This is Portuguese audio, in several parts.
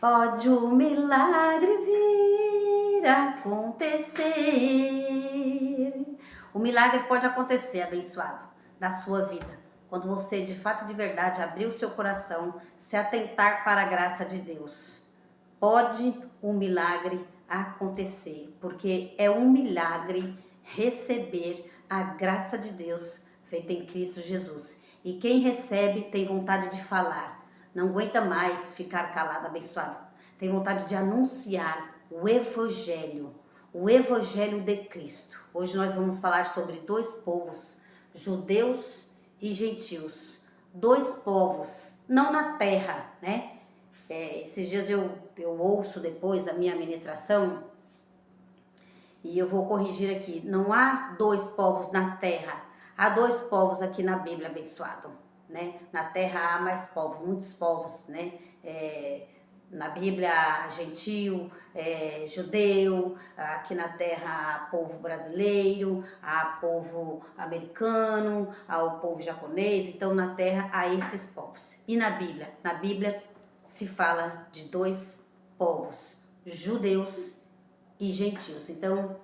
Pode o milagre vir acontecer. O milagre pode acontecer, abençoado, na sua vida. Quando você, de fato, de verdade, abrir o seu coração, se atentar para a graça de Deus. Pode o milagre acontecer, porque é um milagre receber a graça de Deus feita em Cristo Jesus. E quem recebe tem vontade de falar. Não aguenta mais ficar calado, abençoado. Tem vontade de anunciar o Evangelho de Cristo. Hoje nós vamos falar sobre dois povos, judeus e gentios. Dois povos, não na terra, né? Esses dias eu ouço depois a minha ministração e eu vou corrigir aqui. Não há dois povos na terra, há dois povos aqui na Bíblia, abençoado. Né? Na terra há mais povos, muitos povos, né? Na Bíblia há gentio, judeu, aqui na terra há povo brasileiro, há povo americano, há o povo japonês, então na terra há esses povos. E na Bíblia se fala de dois povos, judeus e gentios. Então,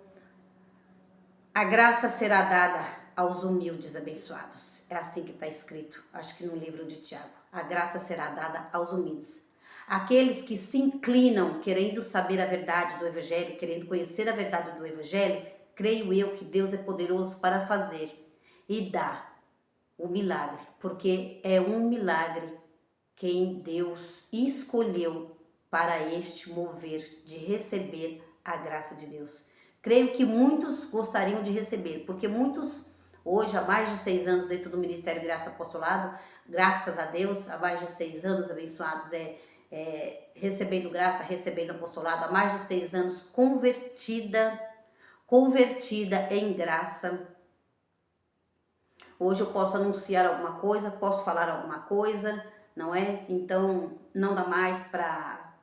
a graça será dada aos humildes abençoados. É assim que está escrito, acho que no livro de Tiago. A graça será dada aos humildes. Aqueles que se inclinam querendo saber a verdade do Evangelho, querendo conhecer a verdade do Evangelho, creio eu que Deus é poderoso para fazer e dar o milagre. Porque é um milagre quem Deus escolheu para este mover de receber a graça de Deus. Creio que muitos gostariam de receber, porque muitos hoje, há mais de 6 anos dentro do Ministério Graça Apostolado, graças a Deus, há mais de 6 anos abençoados, recebendo graça, recebendo apostolado, há mais de 6 anos convertida em graça. Hoje eu posso anunciar alguma coisa, posso falar alguma coisa, não é? Então, não dá mais para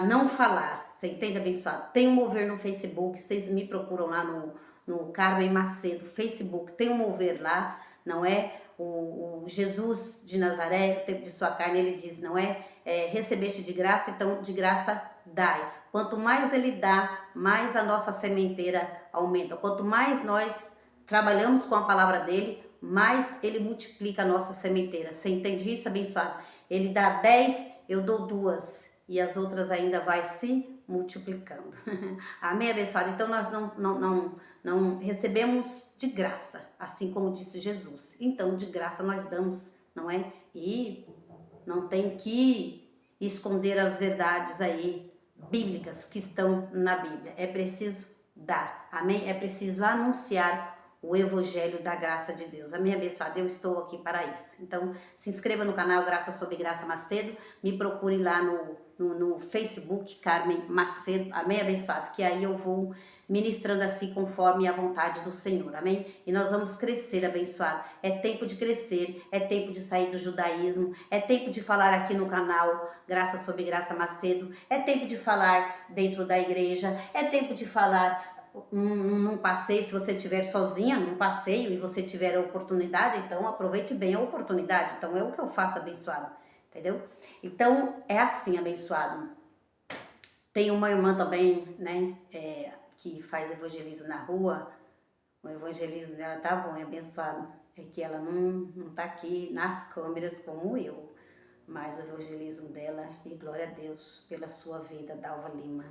não falar, você entende, abençoado? Tem um mover no Facebook, vocês me procuram lá no Carmen Macedo, Facebook, tem um mover lá, não é? O Jesus de Nazaré, o tempo de sua carne, ele diz, não é? Recebeste de graça, então de graça dai. Quanto mais ele dá, mais a nossa sementeira aumenta. Quanto mais nós trabalhamos com a palavra dele, mais ele multiplica a nossa sementeira. Você entende isso, abençoado? Ele dá 10, eu dou 2. E as outras ainda vai se multiplicando. Amém, abençoado? Então nós não recebemos de graça, assim como disse Jesus. Então de graça nós damos, não é? E não tem que esconder as verdades aí bíblicas que estão na Bíblia. É preciso dar, amém? É preciso anunciar o Evangelho da graça de Deus. Amém, abençoado? Eu estou aqui para isso. Então, se inscreva no canal Graça sobre Graça Macedo. Me procure lá no Facebook, Carmen Macedo. Amém, abençoado? Que aí eu vou ministrando assim conforme a vontade do Senhor. Amém? E nós vamos crescer, abençoado. É tempo de crescer, é tempo de sair do judaísmo, é tempo de falar aqui no canal Graça sobre Graça Macedo, é tempo de falar dentro da igreja, é tempo de falar num passeio, se você estiver sozinha num passeio e você tiver a oportunidade, então aproveite bem a oportunidade. Então é o que eu faço, abençoado, entendeu? Então é assim, abençoado. Tem uma irmã também, né, que faz evangelismo na rua. O evangelismo dela tá bom, é abençoado. É que ela não tá aqui nas câmeras como eu, mas o evangelismo dela, e glória a Deus pela sua vida, Dalva Lima.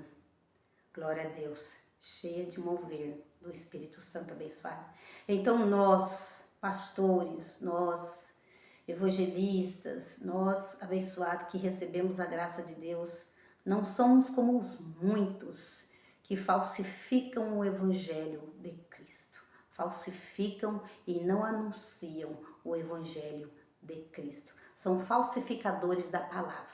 Glória a Deus, cheia de mover do Espírito Santo abençoado. Então nós, pastores, nós, evangelistas, nós, abençoados, que recebemos a graça de Deus, não somos como os muitos que falsificam o Evangelho de Cristo. Falsificam e não anunciam o Evangelho de Cristo. São falsificadores da palavra.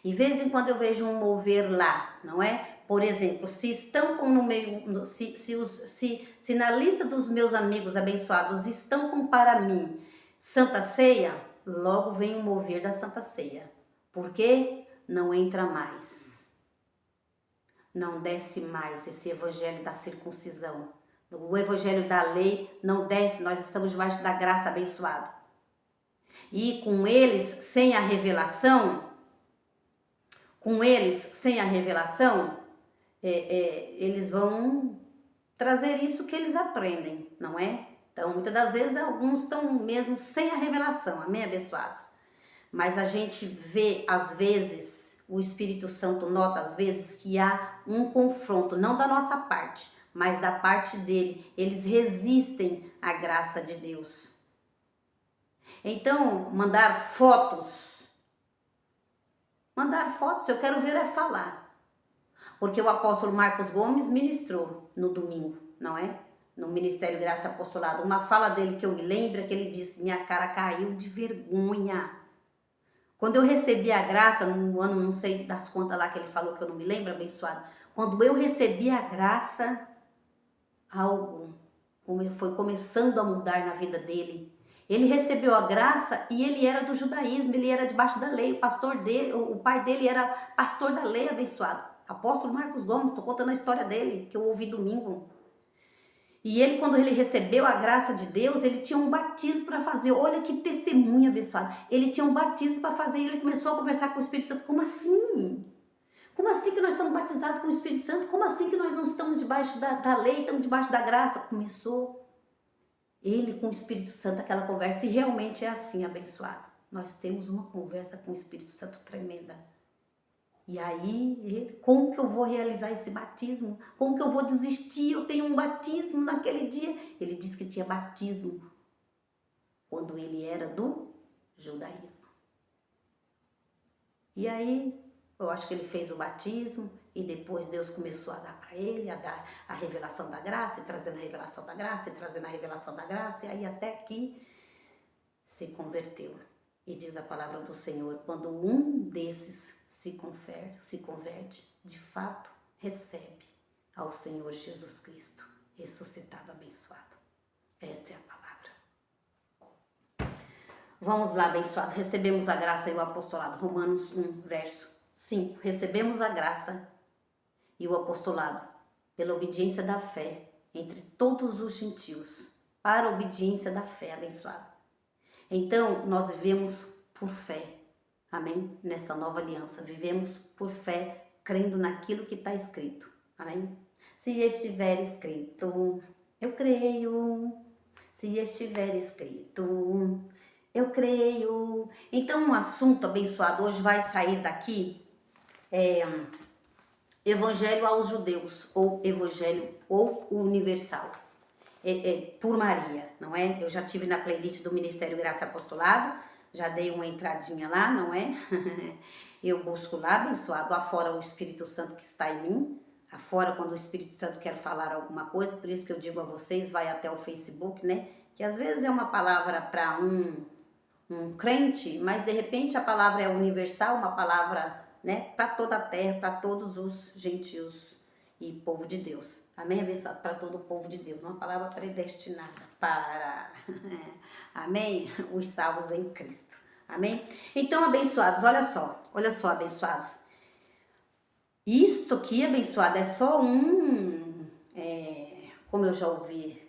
E de vez em quando eu vejo um mover lá, não é? Por exemplo, se estampam no meio, se na lista dos meus amigos abençoados estampam para mim Santa Ceia, logo vem o mover da Santa Ceia. Porque não entra mais. Não desce mais esse evangelho da circuncisão. O evangelho da lei não desce, nós estamos debaixo da graça abençoada. E com eles, sem a revelação, com eles sem a revelação, eles vão trazer isso que eles aprendem, não é? Então, muitas das vezes, alguns estão mesmo sem a revelação, amém, abençoados? Mas a gente vê, às vezes, o Espírito Santo nota, às vezes, que há um confronto, não da nossa parte, mas da parte dele. Eles resistem à graça de Deus. Então, mandar fotos, eu quero ver é falar. Porque o apóstolo Marcos Gomes ministrou no domingo, não é? No Ministério Graça Apostolado. Uma fala dele que eu me lembro é que ele disse: minha cara caiu de vergonha. Quando eu recebi a graça, no ano, não sei das contas lá que ele falou, que eu não me lembro, abençoado. Quando eu recebi a graça, algo foi começando a mudar na vida dele. Ele recebeu a graça e ele era do judaísmo, ele era debaixo da lei. O pastor dele, o pai dele era pastor da lei, abençoado. Apóstolo Marcos Gomes, estou contando a história dele, que eu ouvi domingo. E ele, quando ele recebeu a graça de Deus, ele tinha um batismo para fazer. Olha que testemunho abençoado. Ele tinha um batismo para fazer e ele começou a conversar com o Espírito Santo. Como assim? Como assim que nós estamos batizados com o Espírito Santo? Como assim que nós não estamos debaixo da lei, estamos debaixo da graça? Começou ele com o Espírito Santo, aquela conversa. E realmente é assim, abençoado. Nós temos uma conversa com o Espírito Santo tremenda. E aí, como que eu vou realizar esse batismo? Como que eu vou desistir? Eu tenho um batismo naquele dia. Ele disse que tinha batismo quando ele era do judaísmo. E aí, eu acho que ele fez o batismo e depois Deus começou a dar para ele, a dar a revelação da graça, e trazendo a revelação da graça, e trazendo a revelação da graça, e aí até que se converteu. E diz a palavra do Senhor, quando um desses se converte, de fato, recebe ao Senhor Jesus Cristo, ressuscitado, abençoado. Esta é a palavra. Vamos lá, abençoado. Recebemos a graça e o apostolado. Romanos 1, verso 5. Recebemos a graça e o apostolado pela obediência da fé entre todos os gentios, para a obediência da fé, abençoado. Então, nós vivemos por fé. Amém? Nessa nova aliança, vivemos por fé, crendo naquilo que está escrito. Amém? Se estiver escrito, eu creio. Se estiver escrito, eu creio. Então, um assunto abençoado hoje vai sair daqui, Evangelho aos judeus, ou Evangelho ou universal. Por Maria, não é? Eu já tive na playlist do Ministério Graça Apostolado, já dei uma entradinha lá, não é? Eu busco lá, abençoado, afora o Espírito Santo que está em mim, afora quando o Espírito Santo quer falar alguma coisa, por isso que eu digo a vocês, vai até o Facebook, né? Que às vezes é uma palavra para um crente, mas de repente a palavra é universal, uma palavra, né, para toda a terra, para todos os gentios e povo de Deus. Amém, abençoado? Para todo o povo de Deus. Uma palavra predestinada para, amém, os salvos em Cristo. Amém? Então, abençoados, olha só, abençoados. Isto aqui, abençoado, é só como eu já ouvi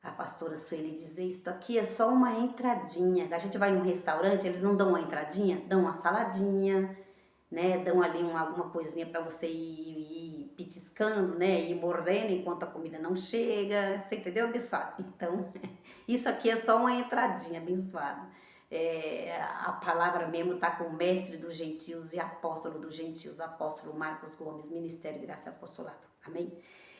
a pastora Sueli dizer, isto aqui é só uma entradinha. A gente vai num restaurante, eles não dão uma entradinha, dão uma saladinha, né, dão ali alguma coisinha para você ir petiscando, né, ir mordendo enquanto a comida não chega, você entendeu, abençoado? Então, isso aqui é só uma entradinha, abençoado. A palavra mesmo está com o mestre dos gentios e apóstolo dos gentios, apóstolo Marcos Gomes, Ministério Graça Apostolado, amém?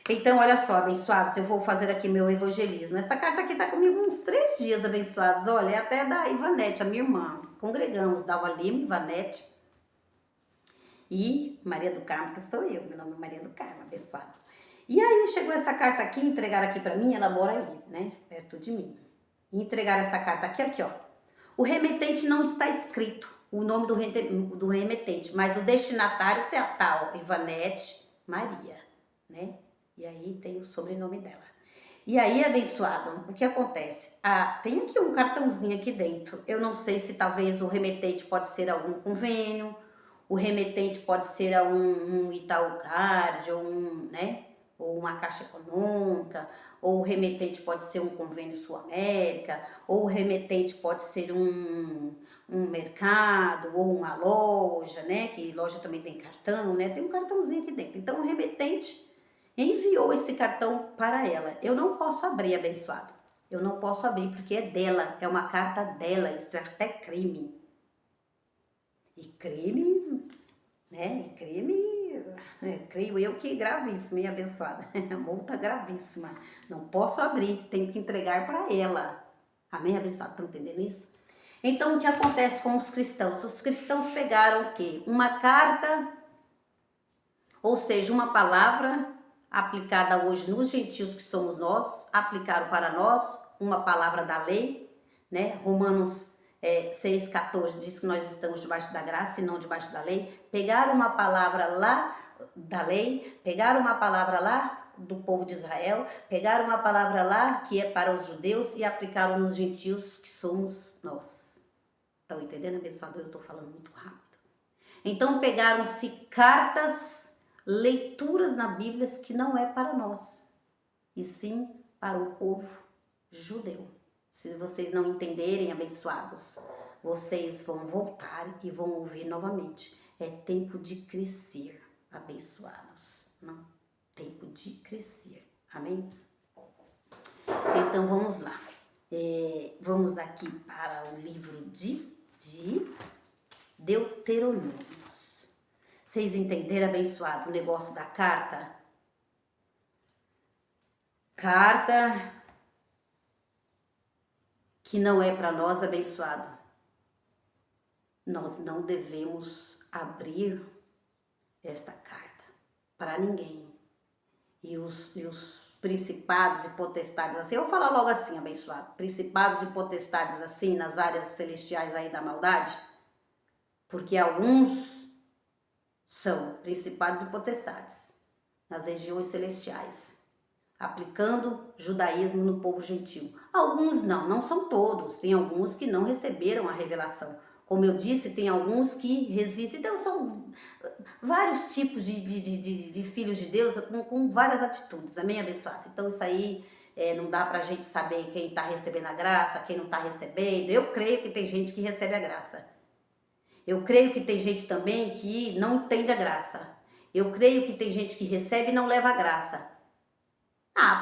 Então, olha só, abençoados, eu vou fazer aqui meu evangelismo. Essa carta aqui tá comigo uns 3 dias, abençoados, olha, é até da Ivanete, a minha irmã. Congregamos, Dalva Lima, Ivanete, e Maria do Carmo, que sou eu, meu nome é Maria do Carmo, abençoado. E aí chegou essa carta aqui, entregaram aqui pra mim, ela mora ali, né, perto de mim. E entregaram essa carta aqui, ó. O remetente não está escrito, o nome do remetente, mas o destinatário tá, ó, Ivanete Maria, né? E aí tem o sobrenome dela. E aí, abençoado, o que acontece? Tem aqui um cartãozinho aqui dentro. Eu não sei se talvez o remetente pode ser algum convênio, o remetente pode ser um Itaú Card, né? Ou uma Caixa Econômica, ou o remetente pode ser um convênio Sul América, ou o remetente pode ser um mercado ou uma loja, né? Que loja também tem cartão, né? Tem um cartãozinho aqui dentro. Então o remetente enviou esse cartão para ela. Eu não posso abrir, abençoado. Eu não posso abrir porque é dela, é uma carta dela, isso é até crime. E crime, né? E crime, creio eu que é gravíssimo, hein, abençoada? Multa gravíssima. Não posso abrir, tenho que entregar para ela. Amém, abençoado? Estão entendendo isso? Então, o que acontece com os cristãos? Os cristãos pegaram o quê? Uma carta, ou seja, uma palavra aplicada hoje nos gentios que somos nós, aplicaram para nós uma palavra da lei, né? Romanos 6,14 diz que nós estamos debaixo da graça e não debaixo da lei. Pegaram uma palavra lá da lei, pegaram uma palavra lá do povo de Israel, pegaram uma palavra lá que é para os judeus e aplicaram nos gentios que somos nós. Estão entendendo, abençoado? Eu estou falando muito rápido. Então pegaram-se cartas, leituras na Bíblia que não é para nós, e sim para o povo judeu. Se vocês não entenderem, abençoados, vocês vão voltar e vão ouvir novamente. É tempo de crescer, abençoados. Não, tempo de crescer. Amém? Então vamos lá. Vamos aqui para o livro de Deuteronômio. Vocês entenderam, abençoado, o negócio da carta? Carta que não é para nós, abençoado. Nós não devemos abrir esta carta para ninguém. E os principados e potestades, assim, eu vou falar logo assim, abençoado. Principados e potestades, assim, nas áreas celestiais aí da maldade, porque alguns são principados e potestades nas regiões celestiais, aplicando judaísmo no povo gentil. Alguns não, não são todos, tem alguns que não receberam a revelação. Como eu disse, tem alguns que resistem. Então são vários tipos de filhos de Deus com várias atitudes, amém, abençoado? Então isso aí não dá pra gente saber quem tá recebendo a graça, quem não tá recebendo. Eu creio que tem gente que recebe a graça. Eu creio que tem gente também que não entende a graça. Eu creio que tem gente que recebe e não leva a graça.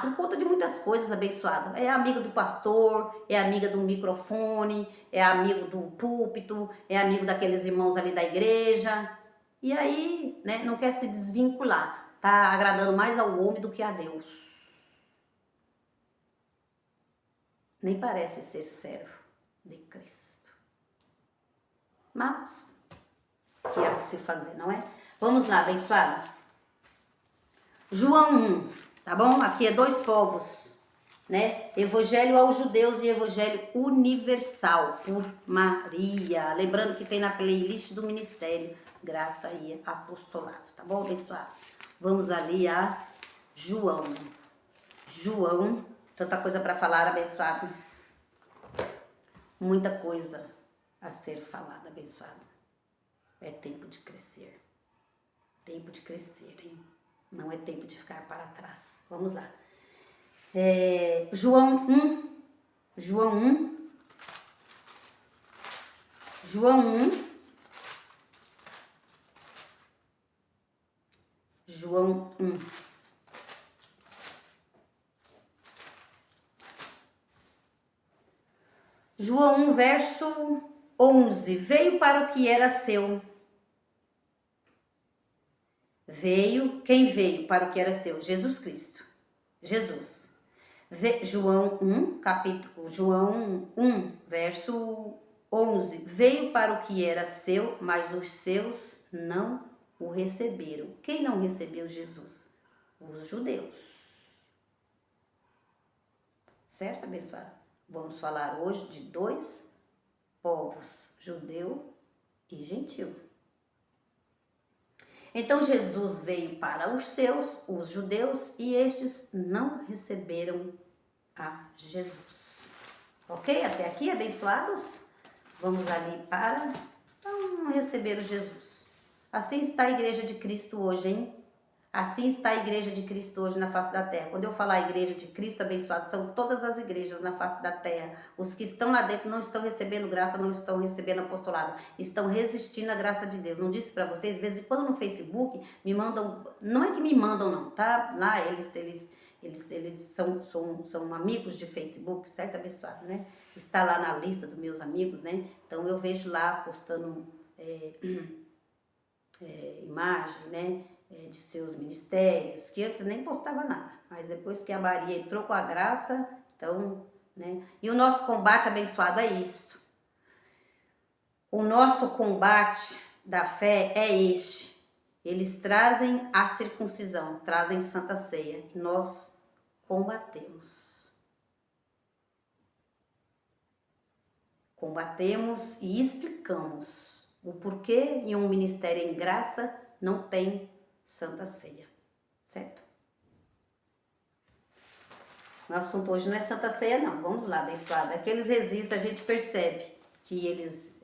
Por conta de muitas coisas, abençoado. É amiga do pastor, é amiga do microfone, é amigo do púlpito, é amigo daqueles irmãos ali da igreja. E aí, né, não quer se desvincular. Tá agradando mais ao homem do que a Deus. Nem parece ser servo de Cristo. Mas, que é de se fazer, não é? Vamos lá, abençoado. João 1, tá bom? Aqui é 2 povos, né? Evangelho aos judeus e Evangelho universal por Maria. Lembrando que tem na playlist do Ministério Graça e Apostolado, tá bom, abençoado? Vamos ali a João. João, tanta coisa para falar, abençoado. Muita coisa a ser falada, abençoado. É tempo de crescer. Tempo de crescer, hein? Não é tempo de ficar para trás. Vamos lá. João 1. João 1. João 1. João 1. João 1, verso 11. Veio para o que era seu. Quem veio para o que era seu? Jesus Cristo. Jesus. João 1, verso 11. Veio para o que era seu, mas os seus não o receberam. Quem não recebeu Jesus? Os judeus. Certo, abençoado? Vamos falar hoje de 2 povos, judeu e gentil. Então Jesus veio para os seus, os judeus, e estes não receberam a Jesus. Ok? Até aqui, abençoados? Vamos ali para não receber o Jesus. Assim está a igreja de Cristo hoje, hein? Assim está a igreja de Cristo hoje na face da terra. Quando eu falar igreja de Cristo abençoado, são todas as igrejas na face da terra. Os que estão lá dentro não estão recebendo graça, não estão recebendo apostolado. Estão resistindo à graça de Deus. Não disse para vocês? De vez em quando no Facebook me mandam, não é que me mandam não, tá? Lá eles são amigos de Facebook, certo? Abençoado, né? Está lá na lista dos meus amigos, né? Então eu vejo lá postando imagem, né? De seus ministérios, que antes nem postava nada, mas depois que a Maria entrou com a graça, então, né? E o nosso combate abençoado é isto. O nosso combate da fé é este. Eles trazem a circuncisão, trazem Santa Ceia, e nós combatemos. Combatemos e explicamos o porquê em um ministério em graça não tem Santa Ceia, certo? O assunto hoje não é Santa Ceia, não. Vamos lá, abençoada. Aqueles resistem, a gente percebe que eles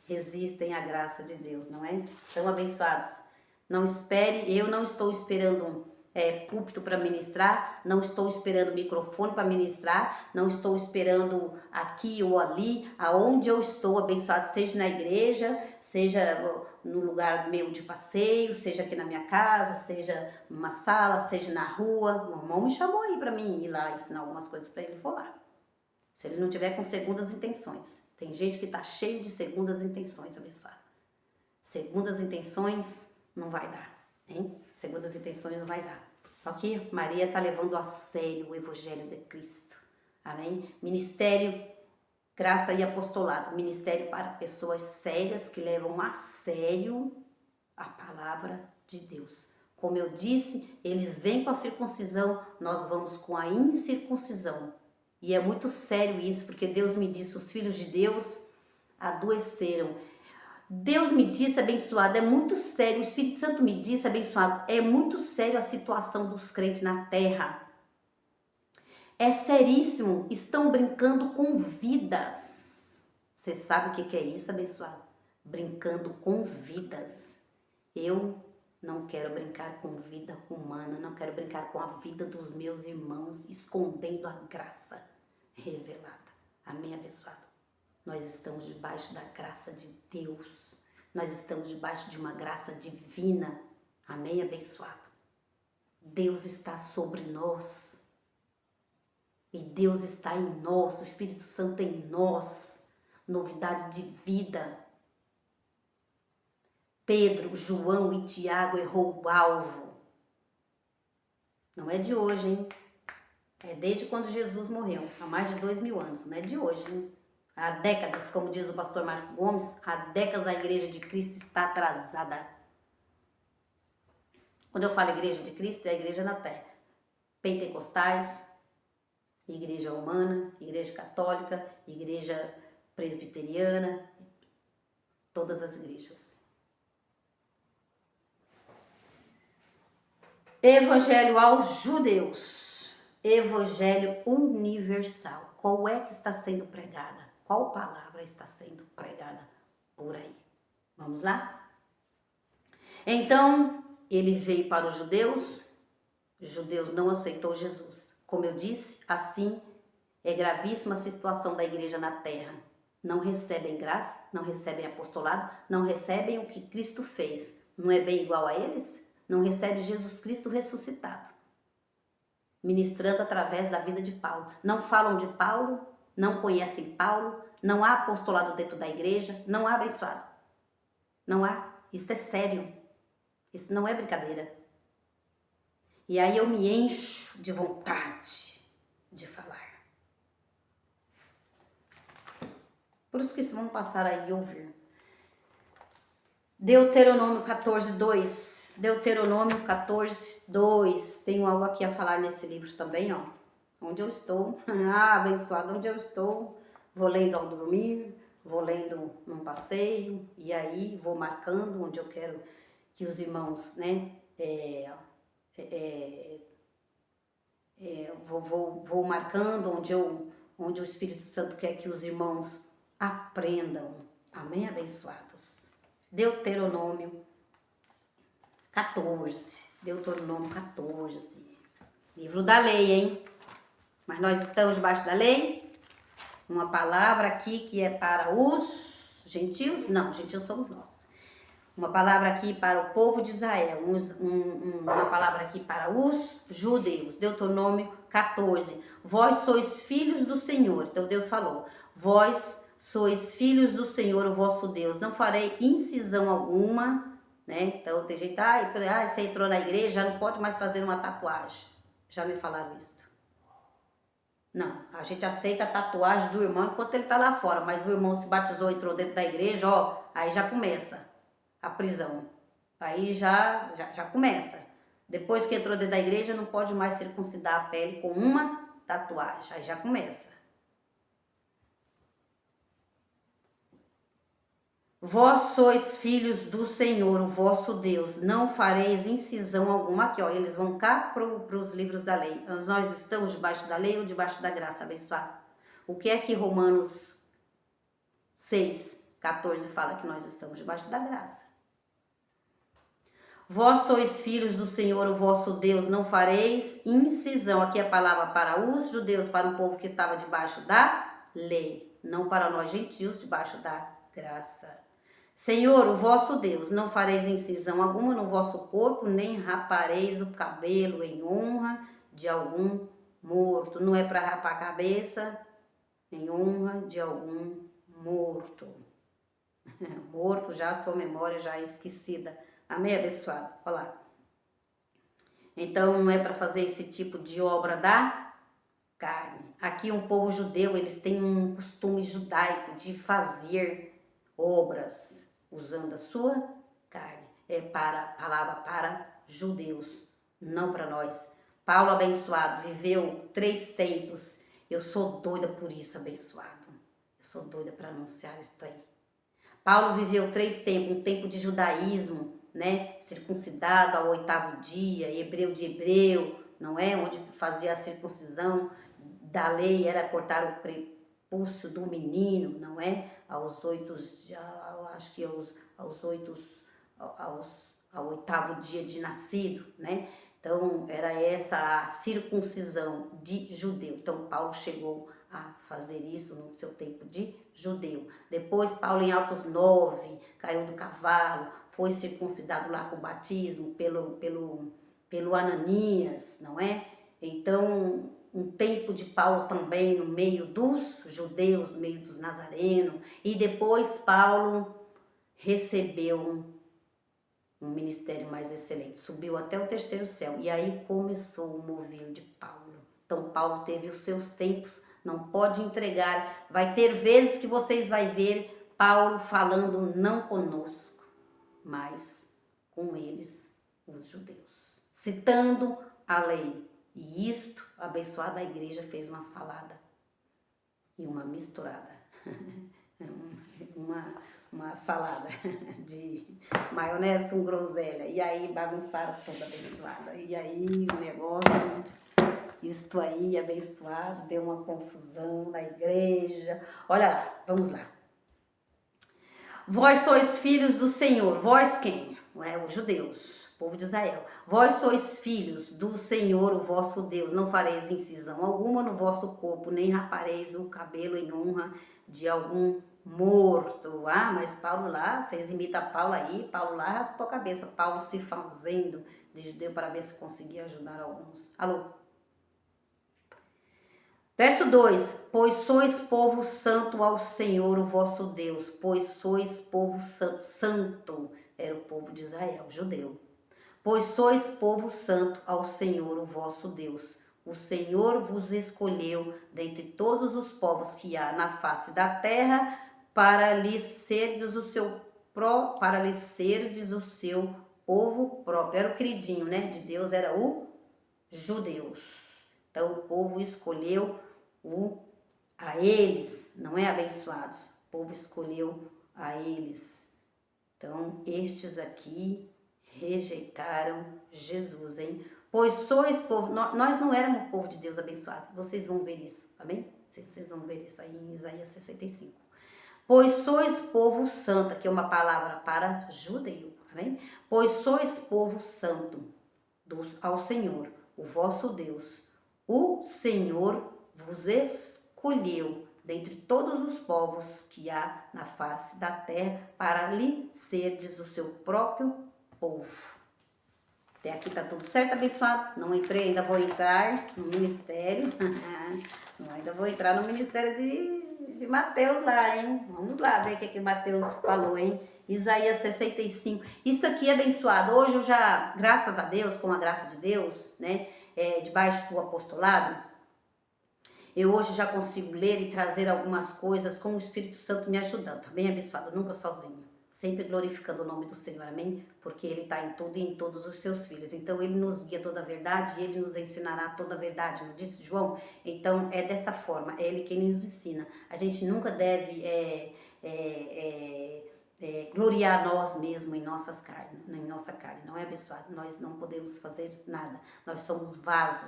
resistem à graça de Deus, não é? Então, abençoados, não espere, eu não estou esperando púlpito para ministrar, não estou esperando microfone para ministrar, não estou esperando aqui ou ali, aonde eu estou, abençoado, seja na igreja, seja no lugar meu de passeio, seja aqui na minha casa, seja numa sala, seja na rua. O irmão me chamou aí para mim ir lá ensinar algumas coisas para ele, vou lá. Se ele não tiver com segundas intenções. Tem gente que tá cheio de segundas intenções, abençoado. Segundas intenções não vai dar, hein? Segundas intenções não vai dar. Ok? Maria está levando a sério o Evangelho de Cristo. Amém? Ministério, graça e apostolado. Ministério para pessoas sérias que levam a sério a palavra de Deus. Como eu disse, eles vêm com a circuncisão, nós vamos com a incircuncisão. E é muito sério isso, porque Deus me disse, os filhos de Deus adoeceram. Deus me disse, abençoado, é muito sério, o Espírito Santo me disse, abençoado, é muito sério a situação dos crentes na terra. É seríssimo, estão brincando com vidas. Você sabe o que é isso, abençoado? Brincando com vidas. Eu não quero brincar com vida humana, não quero brincar com a vida dos meus irmãos, escondendo a graça revelada. Amém, abençoado? Nós estamos debaixo da graça de Deus. Nós estamos debaixo de uma graça divina. Amém, abençoado? Deus está sobre nós. E Deus está em nós. O Espírito Santo em nós. Novidade de vida. Pedro, João e Tiago errou o alvo. Não é de hoje, hein? É desde quando Jesus morreu. Há mais de 2000 anos. Não é de hoje, hein? Há décadas, como diz o pastor Marco Gomes, há décadas a igreja de Cristo está atrasada. Quando eu falo igreja de Cristo, é a igreja na terra. Pentecostais, igreja romana, igreja católica, igreja presbiteriana, todas as igrejas. Evangelho aos judeus, evangelho universal. Qual é que está sendo pregada? Qual palavra está sendo pregada por aí? Vamos lá? Então, ele veio para os judeus não aceitou Jesus. Como eu disse, assim é gravíssima a situação da igreja na terra. Não recebem graça, não recebem apostolado, não recebem o que Cristo fez. Não é bem igual a eles? Não recebe Jesus Cristo ressuscitado, ministrando através da vida de Paulo. Não falam de Paulo, não conhecem Paulo, não há apostolado dentro da igreja, não há abençoado. Não há. Isso é sério. Isso não é brincadeira. E aí eu me encho de vontade de falar. Por isso que vocês vão passar aí e ouvir. Deuteronômio 14:2. Deuteronômio 14:2. Tenho algo aqui a falar nesse livro também, ó. Onde eu estou. Ah, abençoado, onde eu estou. Vou lendo ao dormir, vou lendo num passeio, e aí vou marcando onde eu quero que os irmãos, né, vou marcando onde o Espírito Santo quer que os irmãos aprendam. Amém, abençoados? Deuteronômio 14. Deuteronômio 14. Livro da lei, hein? Mas nós estamos debaixo da lei. Uma palavra aqui que é para os gentios. Não, gentios somos nós. Uma palavra aqui para o povo de Israel. Uma palavra aqui para os judeus. Deuteronômio 14. Vós sois filhos do Senhor. Então Deus falou. Vós sois filhos do Senhor, o vosso Deus. Não farei incisão alguma, né? Então tem gente, você entrou na igreja, já não pode mais fazer uma tatuagem. Já me falaram isso. Não, a gente aceita a tatuagem do irmão enquanto ele tá lá fora, mas o irmão se batizou, entrou dentro da igreja, ó, aí já começa a prisão. Aí já começa. Depois que entrou dentro da igreja, não pode mais circuncidar a pele com uma tatuagem. Aí já começa. Vós sois filhos do Senhor, o vosso Deus, não fareis incisão alguma. Aqui, ó, eles vão cá para os livros da lei. Nós estamos debaixo da lei ou debaixo da graça, abençoado? O que é que Romanos 6:14 fala? Que nós estamos debaixo da graça. Vós sois filhos do Senhor, o vosso Deus, não fareis incisão. Aqui é a palavra para os judeus, para um povo que estava debaixo da lei, não para nós gentios, debaixo da graça. Senhor, o vosso Deus, não fareis incisão alguma no vosso corpo, nem rapareis o cabelo em honra de algum morto. Não é para rapar a cabeça em honra de algum morto. Morto já, sua memória já é esquecida. Amém, abençoado? Olha lá. Então, não é para fazer esse tipo de obra da carne. Aqui um povo judeu, eles têm um costume judaico de fazer obras usando a sua carne. É palavra para judeus, não para nós. Paulo, abençoado, viveu 3 tempos. Eu sou doida por isso, abençoado. Eu sou doida para anunciar isso aí. Paulo viveu 3 tempos, um tempo de judaísmo, né? Circuncidado ao 8º dia, hebreu de hebreu, não é? Onde fazia a circuncisão da lei era cortar o prepúcio do menino, não é? Aos 8º dia de nascido, né? Então, era essa a circuncisão de judeu. Então, Paulo chegou a fazer isso no seu tempo de judeu. Depois, Paulo, em Atos 9, caiu do cavalo, foi circuncidado lá com o batismo pelo Ananias, não é? Então, um tempo de Paulo também no meio dos judeus, no meio dos nazarenos. E depois, Paulo recebeu um ministério mais excelente, subiu até o 3º céu, e aí começou o mover de Paulo. Então Paulo teve os seus tempos, não pode entregar, vai ter vezes que vocês vão ver Paulo falando não conosco, mas com eles, os judeus, citando a lei. E isto, abençoada a igreja, fez uma salada e uma misturada, uma salada de maionese com groselha, e aí bagunçaram toda abençoada, e aí o negócio, isto aí abençoado, deu uma confusão na igreja. Olha lá, vamos lá. Vós sois filhos do Senhor, vós quem? Os judeus, o povo de Israel. Vós sois filhos do Senhor, o vosso Deus, não fareis incisão alguma no vosso corpo, nem rapareis o cabelo em honra de algum morto. Mas Paulo lá, vocês imitam Paulo aí, Paulo lá raspou a cabeça, Paulo se fazendo de judeu para ver se conseguia ajudar alguns. Alô? Verso 2, pois sois povo santo ao Senhor, o vosso Deus, pois sois povo santo, santo era o povo de Israel, judeu. Pois sois povo santo ao Senhor, o vosso Deus. O Senhor vos escolheu dentre todos os povos que há na face da terra, para lhes serdes o seu povo próprio. Era o queridinho, né? De Deus era o judeus. Então o povo escolheu a eles, não é abençoados. O povo escolheu a eles. Então estes aqui rejeitaram Jesus, hein? Pois sois povo, nós não éramos povo de Deus abençoado. Vocês vão ver isso, amém? Vocês vão ver isso aí em Isaías 65. Pois sois povo santo, que é uma palavra para judeu, amém? Pois sois povo santo ao Senhor, o vosso Deus. O Senhor vos escolheu dentre todos os povos que há na face da terra, para lhe serdes o seu próprio povo. Até aqui tá tudo certo, abençoado? Não entrei, ainda vou entrar no ministério. Ainda vou entrar no ministério de Mateus lá, hein? Vamos lá ver o que Mateus falou, hein? Isaías 65. Isso aqui é abençoado. Hoje eu já, graças a Deus, com a graça de Deus, né? Debaixo do apostolado, eu hoje já consigo ler e trazer algumas coisas com o Espírito Santo me ajudando. Tá bem, abençoado? Nunca sozinho. Sempre glorificando o nome do Senhor, amém? Porque Ele está em tudo e em todos os seus filhos. Então Ele nos guia toda a verdade e Ele nos ensinará toda a verdade, não disse João? Então é dessa forma, é Ele quem nos ensina. A gente nunca deve gloriar nós mesmos em nossa carne, não é, abençoado? Nós não podemos fazer nada, nós somos vaso,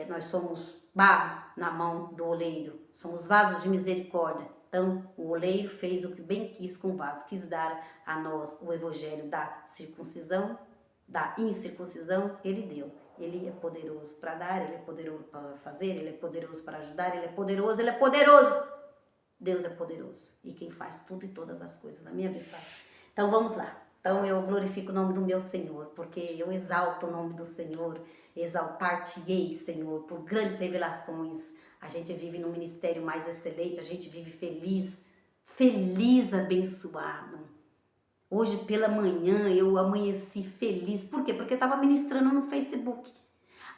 nós somos barro na mão do oleiro, somos vasos de misericórdia. Então, o oleiro fez o que bem quis com o vaso, quis dar a nós o evangelho da circuncisão, da incircuncisão, ele deu. Ele é poderoso para dar, ele é poderoso para fazer, ele é poderoso para ajudar, ele é poderoso, ele é poderoso. Deus é poderoso e quem faz tudo e todas as coisas, a minha vida. Então, vamos lá. Então, eu glorifico o nome do meu Senhor, porque eu exalto o nome do Senhor, exaltar-te-ei, Senhor, por grandes revelações. A gente vive num ministério mais excelente, a gente vive feliz, abençoado. Hoje pela manhã eu amanheci feliz. Por quê? Porque eu estava ministrando no Facebook.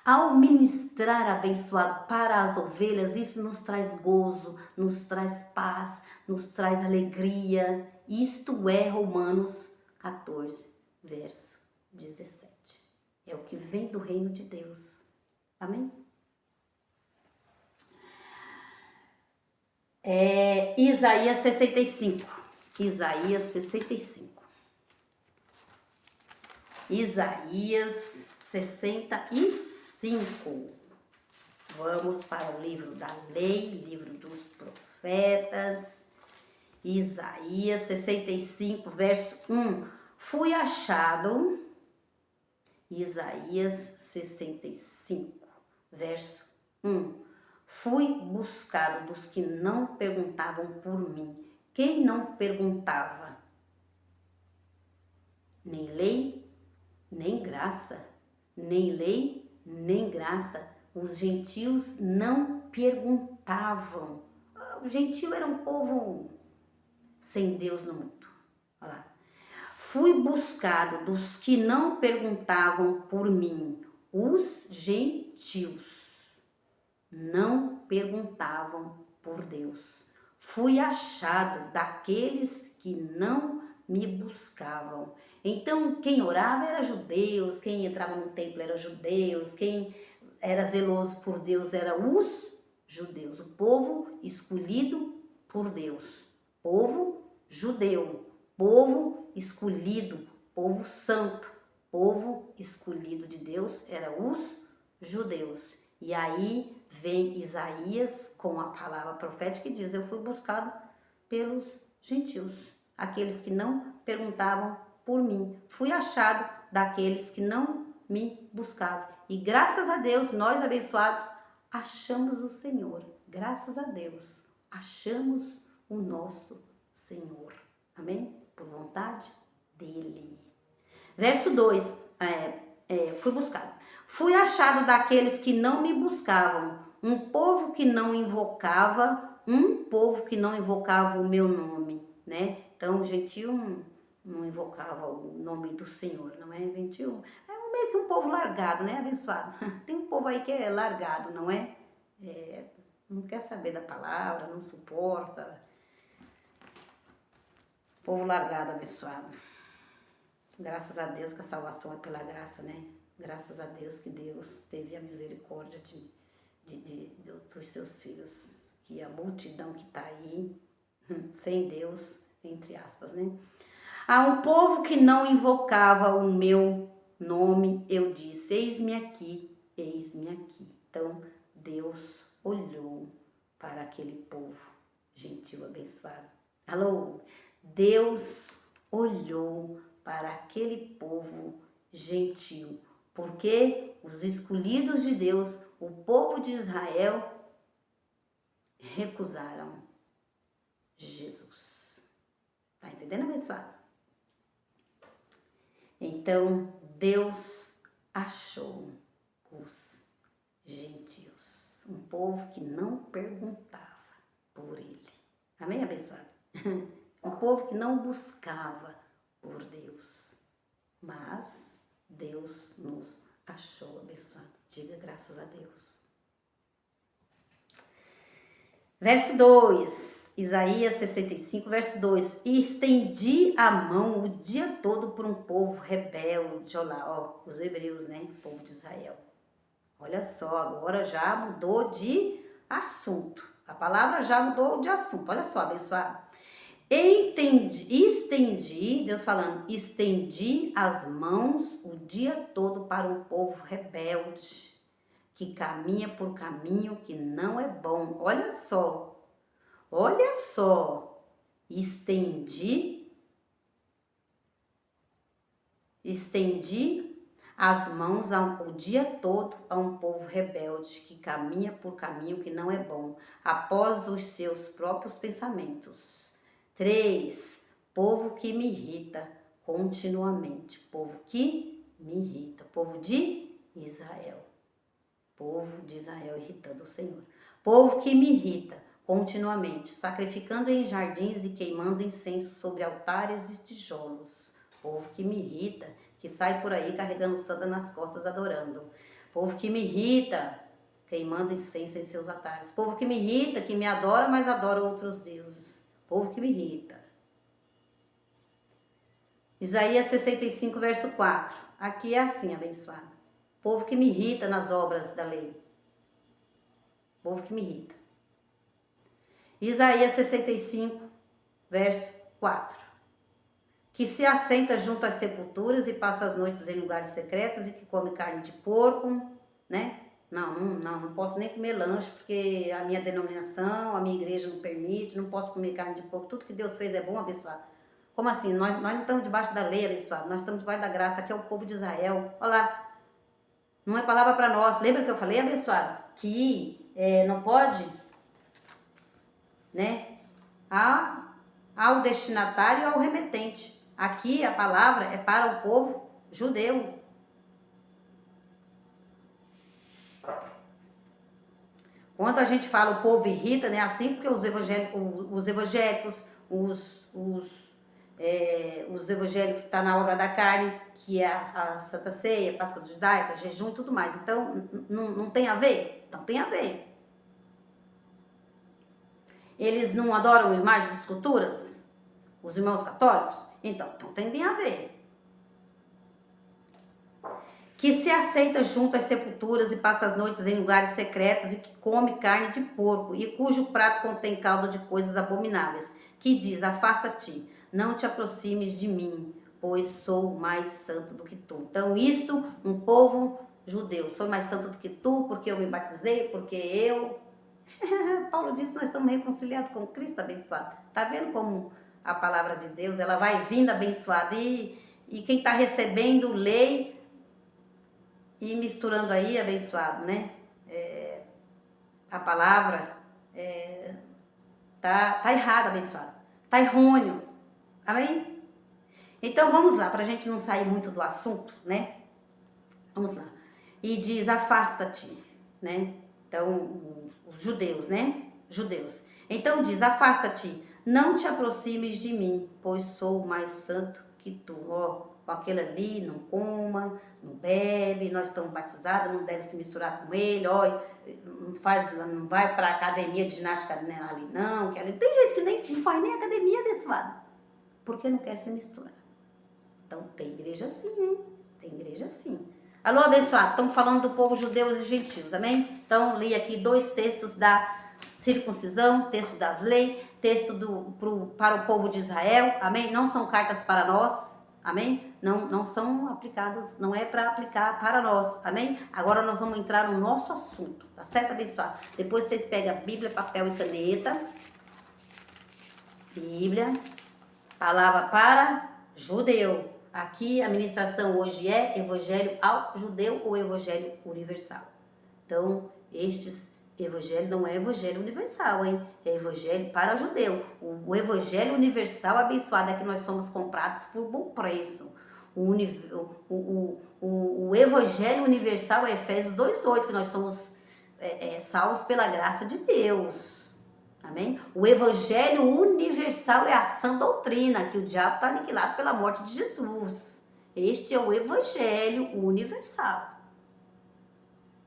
Ao ministrar, abençoado, para as ovelhas, isso nos traz gozo, nos traz paz, nos traz alegria. Isto é Romanos 14, verso 17. É o que vem do reino de Deus. Amém? Isaías 65. Isaías 65. Isaías 65. Vamos para o livro da lei, livro dos profetas. Isaías 65, verso 1. Fui achado. Isaías 65, verso 1. Fui buscado dos que não perguntavam por mim. Quem não perguntava? Nem lei, nem graça. Nem lei, nem graça. Os gentios não perguntavam. O gentio era um povo sem Deus no mundo. Olha lá. Fui buscado dos que não perguntavam por mim. Os gentios não perguntavam por Deus. Fui achado daqueles que não me buscavam. Então, quem orava era judeus, quem entrava no templo era judeus, quem era zeloso por Deus era os judeus, o povo escolhido por Deus, povo judeu, povo escolhido, povo santo, povo escolhido de Deus era os judeus. E aí vem Isaías com a palavra profética que diz: eu fui buscado pelos gentios, aqueles que não perguntavam por mim. Fui achado daqueles que não me buscavam. E graças a Deus, nós abençoados, achamos o Senhor. Graças a Deus, achamos o nosso Senhor. Amém? Por vontade dele. Verso 2, fui buscado. Fui achado daqueles que não me buscavam, um povo que não invocava o meu nome, né? Então, o gentio não invocava o nome do Senhor, não é? Gentio é meio que um povo largado, né? Abençoado. Tem um povo aí que é largado, não é? Não quer saber da palavra, não suporta. Povo largado, abençoado. Graças a Deus que a salvação é pela graça, né? Graças a Deus que Deus teve a misericórdia dos seus filhos. Que a multidão que está aí, sem Deus, entre aspas, né? A um povo que não invocava o meu nome, eu disse: eis-me aqui, eis-me aqui. Então, Deus olhou para aquele povo gentil abençoado. Alô? Deus olhou para aquele povo gentil, porque os escolhidos de Deus, o povo de Israel, recusaram Jesus. Tá entendendo, abençoado? Então, Deus achou os gentios, um povo que não perguntava por ele. Amém, abençoado? Um povo que não buscava por Deus, mas Deus nos achou, abençoado. Diga graças a Deus. Verso 2, Isaías 65, verso 2. E estendi a mão o dia todo por um povo rebelde. Olha lá, ó, os hebreus, né? O povo de Israel. Olha só, agora já mudou de assunto. A palavra já mudou de assunto. Olha só, abençoado. Estendi, Deus falando, estendi as mãos o dia todo para um povo rebelde, que caminha por caminho que não é bom. Olha só, estendi as mãos o dia todo a um povo rebelde, que caminha por caminho que não é bom, após os seus próprios pensamentos. 3, povo que me irrita continuamente, povo que me irrita, povo de Israel. Povo de Israel irritando o Senhor. Povo que me irrita continuamente, sacrificando em jardins e queimando incenso sobre altares e tijolos. Povo que me irrita, que sai por aí carregando santa nas costas adorando. Povo que me irrita, queimando incenso em seus altares. Povo que me irrita, que me adora, mas adora outros deuses. Povo que me irrita. Isaías 65, verso 4. Aqui é assim, abençoado. Povo que me irrita nas obras da lei. Povo que me irrita. Isaías 65, verso 4. Que se assenta junto às sepulturas e passa as noites em lugares secretos e que come carne de porco, né? Não posso nem comer lanche, porque a minha denominação, a minha igreja não permite, não posso comer carne de porco. Tudo que Deus fez é bom, abençoado. Como assim? Nós não estamos debaixo da lei, abençoado. Nós estamos debaixo da graça. Aqui é o povo de Israel. Olha lá. Não é palavra para nós. Lembra que eu falei, abençoado? Que não pode, né? Ao destinatário e ao remetente. Aqui a palavra é para o povo judeu. Quando a gente fala o povo irrita, né? Assim, porque os evangélicos, os evangélicos estão na obra da carne, que é a Santa Ceia, Páscoa Judaica, jejum e tudo mais. Então, não tem a ver? Então tem a ver. Eles não adoram imagens de esculturas? Os irmãos católicos? Então tem a ver. Que se aceita junto às sepulturas e passa as noites em lugares secretos e que come carne de porco e cujo prato contém caldo de coisas abomináveis, que diz, afasta-te, não te aproximes de mim, pois sou mais santo do que tu. Então isto, um povo judeu, sou mais santo do que tu, porque eu me batizei, porque eu... Paulo disse, nós estamos reconciliados com Cristo, abençoado. Tá vendo como a palavra de Deus, ela vai vindo abençoada e quem está recebendo lei e misturando aí, abençoado, né? A palavra tá errada, abençoado. Tá errôneo. Amém? Então vamos lá, para a gente não sair muito do assunto, né? Vamos lá. E diz, afasta-te, né? Então, os judeus, né? Judeus. Então diz, afasta-te, não te aproximes de mim, pois sou mais santo que tu. Ó, com aquele ali, não coma, não bebe, nós estamos batizados, não deve se misturar com ele, ó, não vai para academia de ginástica ali não, que ali tem gente que não faz nem academia desse lado, porque não quer se misturar. Então tem igreja assim, hein? Tem igreja assim. Alô, abençoado, estamos falando do povo judeus e gentios, amém? Então li aqui 2 textos da circuncisão, texto das leis, texto para o povo de Israel, amém? Não são cartas para nós, amém? Não são aplicados, não é para aplicar para nós, amém? Agora nós vamos entrar no nosso assunto, tá certo, abençoado? Depois vocês pegam a Bíblia, papel e caneta. Bíblia, palavra para judeu, aqui a ministração hoje é Evangelho ao Judeu ou Evangelho Universal. Então, Evangelho não é Evangelho Universal, hein? É Evangelho para o Judeu. O Evangelho Universal abençoado é que nós somos comprados por bom preço. O Evangelho Universal é Efésios 2,8, que nós somos salvos pela graça de Deus. Amém? O Evangelho Universal é a sã doutrina, que o diabo está aniquilado pela morte de Jesus. Este é o Evangelho Universal,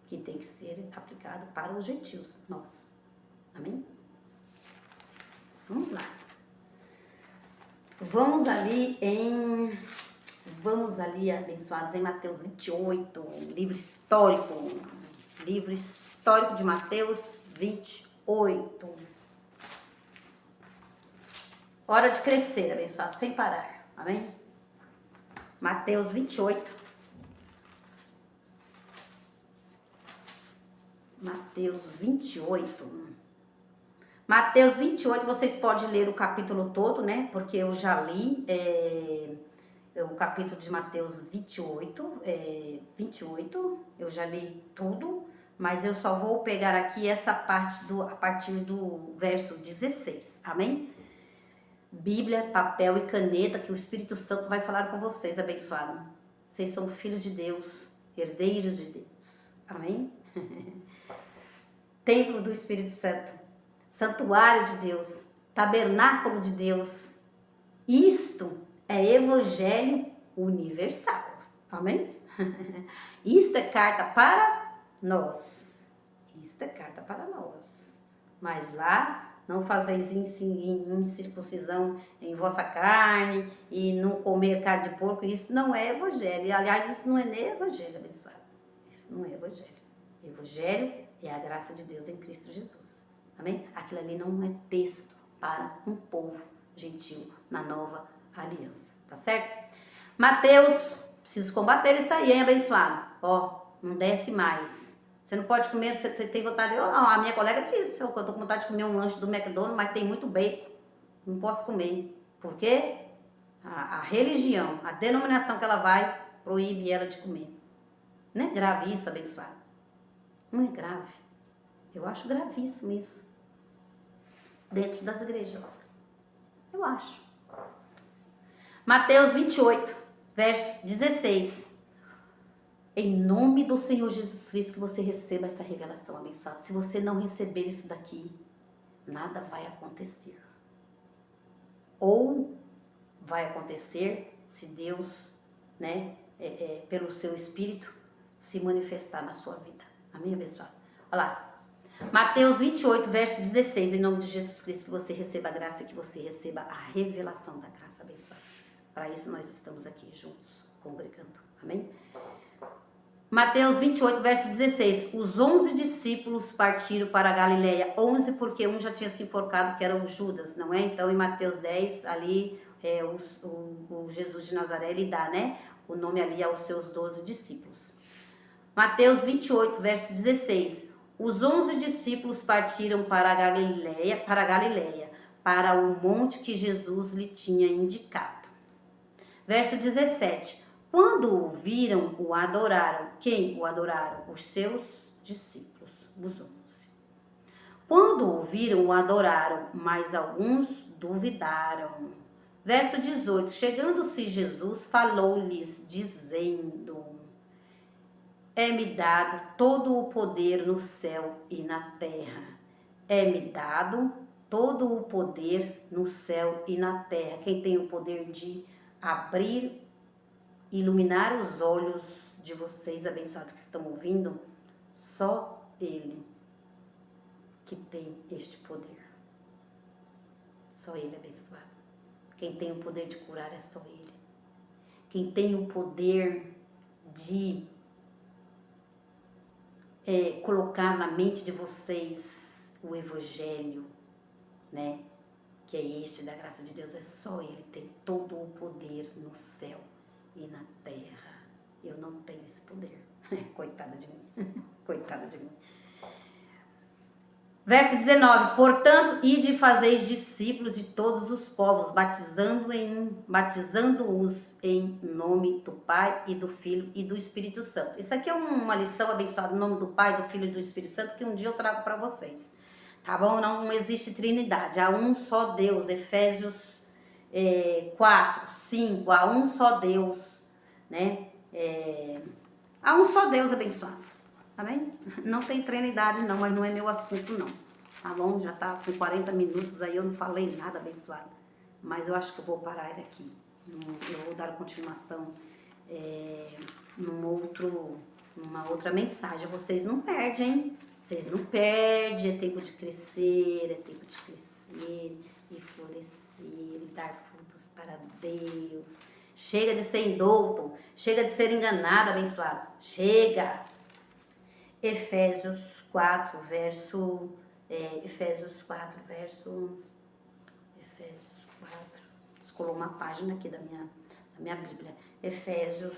que tem que ser aplicado para os gentios, nós. Amém? Vamos lá. Vamos ali, abençoados, em Mateus 28, livro histórico de Mateus 28. Hora de crescer, abençoado, sem parar, amém? Mateus 28. Mateus 28. Mateus 28, vocês podem ler o capítulo todo, né? Porque eu já li o capítulo de Mateus 28, eu já li tudo, mas eu só vou pegar aqui essa parte a partir do verso 16, amém? Bíblia, papel e caneta, que o Espírito Santo vai falar com vocês, abençoado. Vocês são filhos de Deus, herdeiros de Deus, amém? Templo do Espírito Santo, santuário de Deus, tabernáculo de Deus. Isto é Evangelho Universal, amém? Isto é carta para nós, mas lá não fazeis incircuncisão em vossa carne e não comer carne de porco, isso não é Evangelho. Aliás, isso não é nem Evangelho, abençoado. Isso não é Evangelho. Evangelho é a graça de Deus em Cristo Jesus. Amém? Aquilo ali não é texto para um povo gentil na nova aliança. Tá certo? Mateus, preciso combater isso aí, hein, abençoado? Ó, não desce mais. Você não pode comer, você tem vontade. A minha colega disse, eu tô com vontade de comer um lanche do McDonald's, mas tem muito bacon. Não posso comer. Por quê? A religião, a denominação que ela vai, proíbe ela de comer. Não é grave isso, abençoado? Não é grave. Eu acho gravíssimo isso. Dentro das igrejas. Eu acho. Mateus 28, verso 16. Em nome do Senhor Jesus Cristo, que você receba essa revelação abençoada. Se você não receber isso daqui, nada vai acontecer. Ou vai acontecer se Deus, né, pelo seu Espírito, se manifestar na sua vida. Amém, abençoado? Olha lá. Mateus 28, verso 16. Em nome de Jesus Cristo, que você receba a graça e que você receba a revelação da graça abençoada. Para isso nós estamos aqui juntos, congregando. Amém? Mateus 28, verso 16. Os 11 discípulos partiram para a Galileia. 11 porque um já tinha se enforcado, que era o Judas, não é? Então, em Mateus 10, ali, o Jesus de Nazaré, ele dá, né? O nome ali aos seus 12 discípulos. Mateus 28, verso 16. Os 11 discípulos partiram para a Galileia, para o monte que Jesus lhe tinha indicado. Verso 17. Quando o viram, o adoraram. Quem o adoraram? Os seus discípulos, os 11. Quando o viram, o adoraram, mas alguns duvidaram. Verso 18. Chegando-se Jesus, falou-lhes, dizendo: é-me dado todo o poder no céu e na terra. É-me dado todo o poder no céu e na terra. Quem tem o poder de abrir, iluminar os olhos de vocês, abençoados que estão ouvindo, só Ele que tem este poder. Só Ele, abençoado. Quem tem o poder de curar é só Ele. Quem tem o poder de colocar na mente de vocês o Evangelho, né? Que é este da graça de Deus, é só Ele, tem todo o poder no céu e na terra. Eu não tenho esse poder. Coitada de mim. Coitada de mim. Verso 19, portanto, ide e fazeis discípulos de todos os povos, batizando-os em nome do Pai e do Filho e do Espírito Santo. Isso aqui é uma lição abençoada, em nome do Pai, do Filho e do Espírito Santo, que um dia eu trago para vocês. Tá bom? Não existe trindade, há um só Deus, Efésios 4, 5, há um só Deus, né? Há um só Deus abençoado. Tá bem? Não tem trindade não, mas não é meu assunto não. Tá bom? Já tá com 40 minutos aí, eu não falei nada abençoado. Mas eu acho que eu vou parar ele aqui. Eu vou dar continuação numa outra mensagem. Vocês não perdem, hein? Vocês não perdem, é tempo de crescer, e florescer, e dar frutos para Deus. Chega de ser indouto, chega de ser enganado, abençoado. Chega! Efésios 4, verso... Efésios 4, descolou uma página aqui da minha Bíblia. Efésios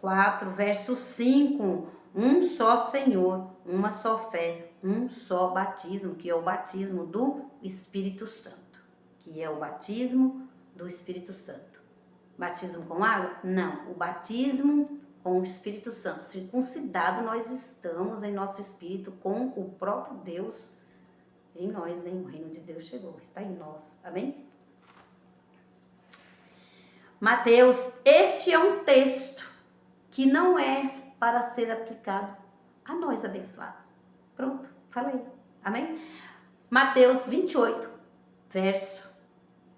4, verso 5. Um só Senhor, uma só fé, um só batismo, que é o batismo do Espírito Santo. Que é o batismo do Espírito Santo. Batismo com água? Não, o batismo com o Espírito Santo. Circuncidado nós estamos em nosso espírito com o próprio Deus em nós, hein? O reino de Deus chegou, está em nós, amém? Mateus, este é um texto que não é para ser aplicado a nós, abençoado. Pronto, falei, amém? Mateus 28, verso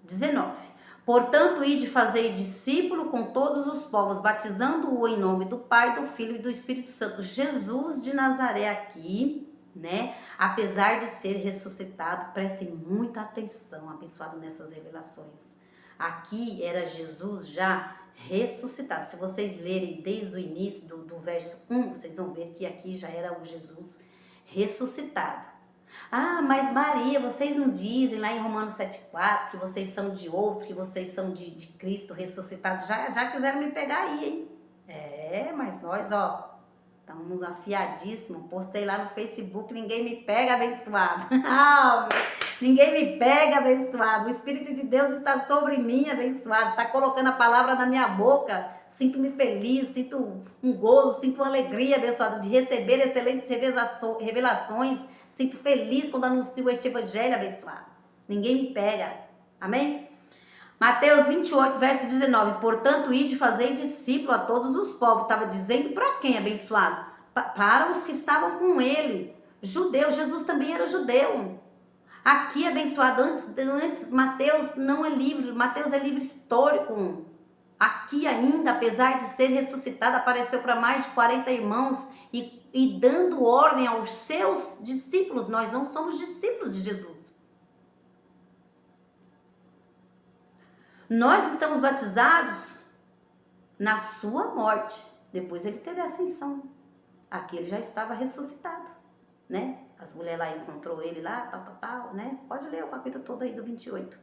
19. Portanto, ide fazer discípulo com todos os povos, batizando-o em nome do Pai, do Filho e do Espírito Santo. Jesus de Nazaré aqui, né? Apesar de ser ressuscitado, prestem muita atenção, abençoado, nessas revelações. Aqui era Jesus já ressuscitado. Se vocês lerem desde o início do verso 1, vocês vão ver que aqui já era o Jesus ressuscitado. Ah, mas Maria, vocês não dizem lá em Romanos 7,4 que vocês são de outro, que vocês são de Cristo ressuscitado? Já quiseram me pegar aí, hein? Mas nós, ó, estamos afiadíssimos. Postei lá no Facebook, ninguém me pega, abençoado. Ninguém me pega, abençoado. O Espírito de Deus está sobre mim, abençoado. Está colocando a palavra na minha boca. Sinto-me feliz, sinto um gozo, sinto uma alegria, abençoado, de receber excelentes revelações. Sinto feliz quando anuncio este evangelho, abençoado. Ninguém me pega. Amém? Mateus 28, verso 19. Portanto, ide fazer discípulo a todos os povos. Estava dizendo para quem, abençoado? Para os que estavam com ele. Judeus. Jesus também era judeu. Aqui, abençoado, antes Mateus não é livre. Mateus é livro histórico. Aqui ainda, apesar de ser ressuscitado, apareceu para mais de 40 irmãos e dando ordem aos seus discípulos. Nós não somos discípulos de Jesus. Nós estamos batizados na sua morte. Depois ele teve a ascensão. Aqui ele já estava ressuscitado, né? As mulheres lá encontrou ele lá, tal, né? Pode ler o capítulo todo aí do 28.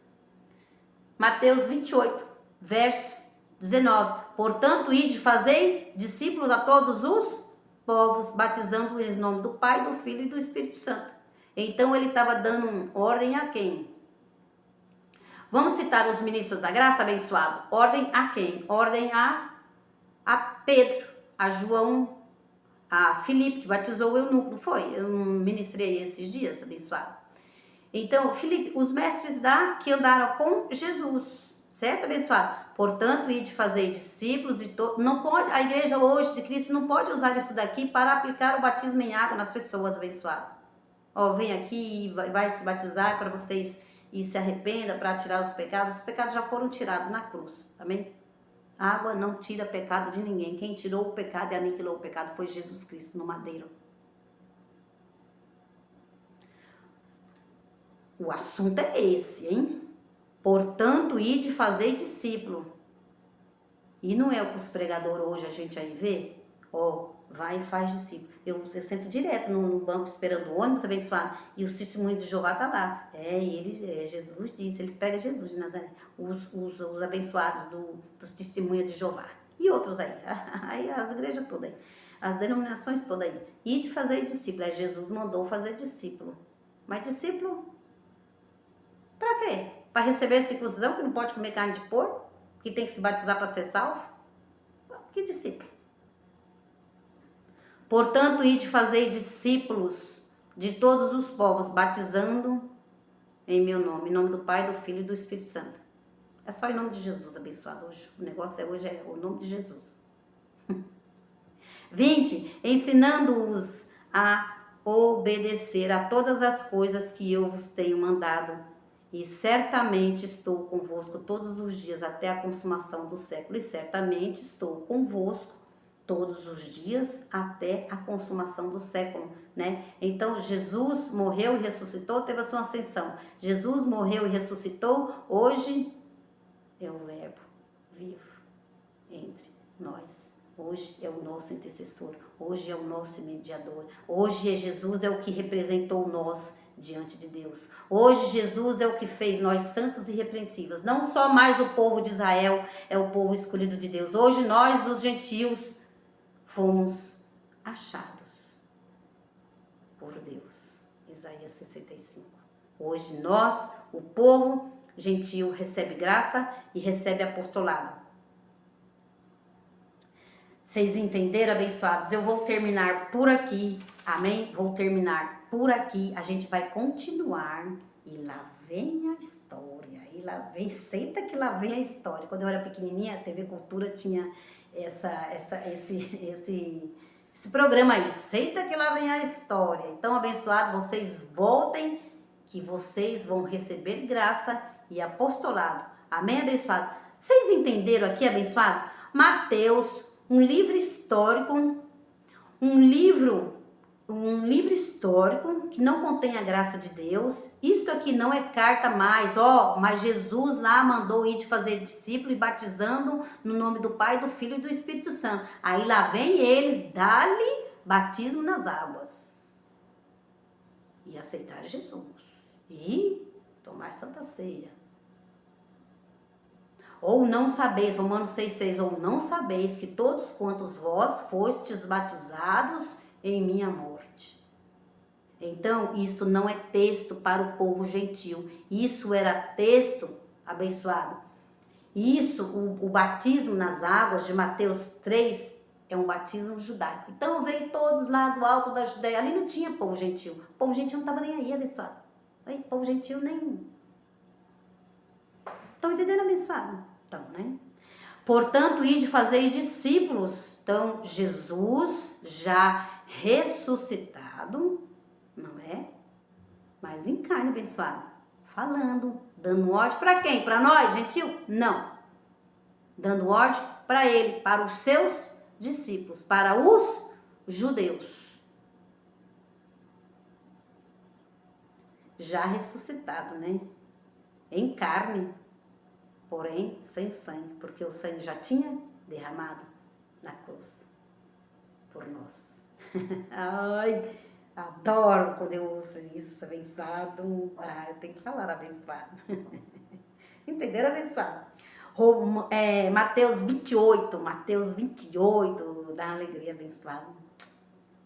Mateus 28, verso 19. Portanto, ide fazei discípulos a todos os povos, batizando-os em nome do Pai, do Filho e do Espírito Santo. Então ele estava dando ordem a quem? Vamos citar os ministros da graça, abençoado. Ordem a quem? Ordem a Pedro, a João, a Filipe, que batizou o eunuco, não foi? Eu ministrei esses dias, abençoado. Então, Filipe, os mestres que andaram com Jesus, certo, abençoado? Portanto, ide fazer discípulos de todos. Não pode, a igreja hoje de Cristo não pode usar isso daqui para aplicar o batismo em água nas pessoas, abençoado. Ó, vem aqui e vai se batizar para vocês e se arrependa para tirar os pecados. Os pecados já foram tirados na cruz, amém? A água não tira pecado de ninguém. Quem tirou o pecado e aniquilou o pecado foi Jesus Cristo no madeiro. O assunto é esse, hein? Portanto, ide fazer discípulo. E não é o que os pregadores hoje a gente aí vê? Ó, vai e faz discípulo. Eu sento direto no banco esperando o ônibus abençoado e os testemunhos de Jeová tá lá. Jesus disse, eles pregam Jesus de Nazaré. Os abençoados dos testemunhos de Jeová. E outros aí. Aí as igrejas todas aí. As denominações todas aí. E de fazer discípulo. Jesus mandou fazer discípulo. Mas discípulo, para quê? Para receber a circuncisão, que não pode comer carne de porco? Que tem que se batizar para ser salvo? Que discípulo? Portanto, ide fazer discípulos de todos os povos, batizando em meu nome, em nome do Pai, do Filho e do Espírito Santo. É só em nome de Jesus abençoado hoje. O negócio hoje é o nome de Jesus. 20. Ensinando-os a obedecer a todas as coisas que eu vos tenho mandado, e certamente estou convosco todos os dias até a consumação do século. E certamente estou convosco todos os dias até a consumação do século, né? Então, Jesus morreu e ressuscitou, teve a sua ascensão. Jesus morreu e ressuscitou, hoje é o Verbo vivo entre nós. Hoje é o nosso intercessor, hoje é o nosso mediador. Hoje Jesus é o que representou nós diante de Deus. Hoje Jesus é o que fez nós santos e irrepreensíveis. Não só mais o povo de Israel é o povo escolhido de Deus. Hoje nós, os gentios, fomos achados por Deus. Isaías 65. Hoje nós, o povo gentio, recebe graça e recebe apostolado. Vocês entenderam, abençoados? Eu vou terminar por aqui, amém? Vou terminar por aqui. A gente vai continuar e lá vem a história. E lá vem, senta que lá vem a história. Quando eu era pequenininha, a TV Cultura tinha esse programa aí. Senta que lá vem a história. Então, abençoado, vocês voltem, que vocês vão receber graça e apostolado. Amém, abençoado? Vocês entenderam aqui, abençoado? Mateus, um livro histórico, um livro histórico que não contém a graça de Deus. Isto aqui não é carta mais, mas Jesus lá mandou ir de fazer discípulo e batizando no nome do Pai, do Filho e do Espírito Santo. Aí lá vem eles, dá-lhe batismo nas águas e aceitar Jesus e tomar santa ceia. Ou não sabeis, Romanos 6,3, ou não sabeis que todos quantos vós fostes batizados em minha morte. Então, isso não é texto para o povo gentil. Isso era texto, abençoado. Isso, o batismo nas águas de Mateus 3, é um batismo judaico. Então, veio todos lá do alto da Judeia. Ali não tinha povo gentil. O povo gentil não estava nem aí, abençoado. O povo gentil nem... Estão entendendo, abençoado? Então, né? Portanto, ide fazer discípulos. Então, Jesus já ressuscitado, não é? Mas em carne, abençoado. Falando, dando ordem para quem? Para nós, gentil? Não. Dando ordem para ele, para os seus discípulos, para os judeus. Já ressuscitado, né? Em carne. Porém, sem sangue, porque o sangue já tinha derramado na cruz por nós. Ai, adoro quando eu ouço isso, abençoado. Eu tenho que falar abençoado. Entenderam, abençoado? Mateus 28, dá alegria, abençoado.